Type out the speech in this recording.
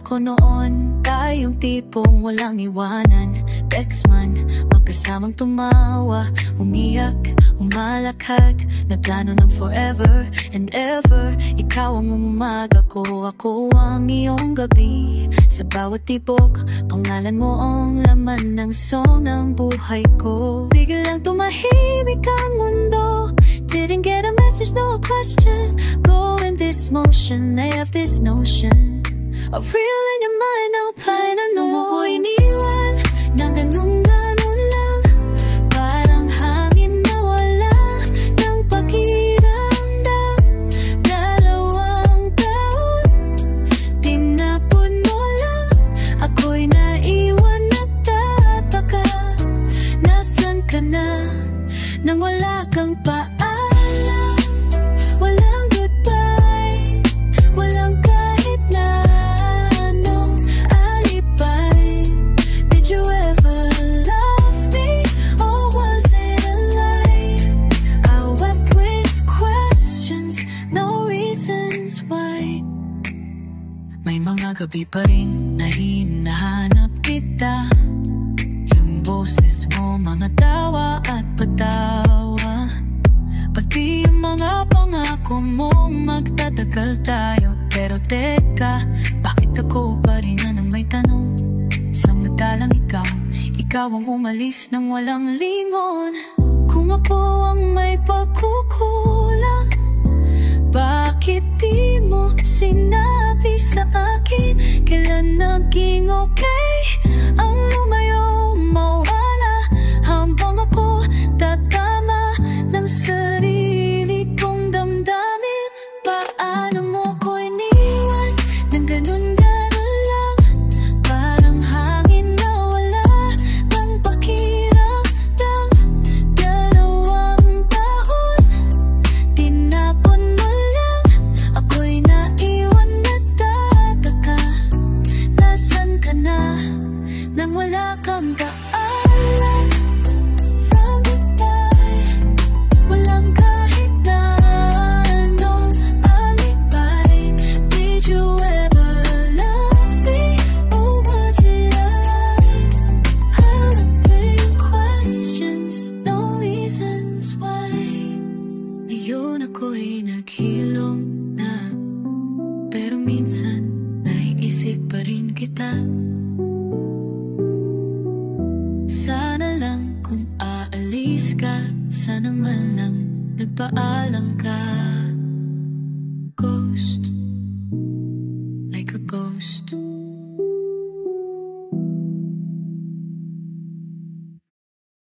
ko noon, tayong tipong walang iwanan. Text man, magkasamang tumawa, umiyak, umalakhak, nagplano ng forever and ever. Ikaw ang umaga ko, ako ang iyong gabi. Sa bawat tibok, pangalan mo ang laman ng song ng buhay ko. Biglang tumahimik ang mundo, didn't get a message, no question. Go in this motion, I have this notion of real in your mind, no plan, ano mo ko iniwan nang ganun-ganun lang. Parang hangin na wala ng pakiramdam. 2 taon, tinapon mo lang. Ako'y naiwan, nagtataka. Nasaan ka na nang wala kang paalam? Walang goodbye, walang kahit na anong alibay. Did you ever love me, or was it a lie? I wept with questions, no reasons why. May mga gabi pa rin na hinahanap kita, yung boses mo, mga tawa at patawa, pati yung mga pangako mong magtatagal tayo. Pero teka, bakit ako pa rin ang may tanong? Samantalang ikaw ang umalis nang walang lingon. Kung ako ang may pagkukulang, bakit di mo sinabi sa akin? Kailan naging okay ang lumayo, mawala, habang ako tatama ng sarili kong damdamin? Paano mo ko iniwan nang ganun-ganun lang? Parang hangin na wala ng pakiramdam. 2 taon, tinapon mo lang. Ako'y naiwan, nagtataka. Nasaan ka na nang wala kang paalam? Walang kahit na anong alibay. Did you ever love me, or was it a lie? Harapping questions, no reasons why. Ngayon ako'y naghilom na, pero minsan naiisip pa rin kita. Sana lang kung aalis ka, sana man lang nagpaalam ka. Ghost.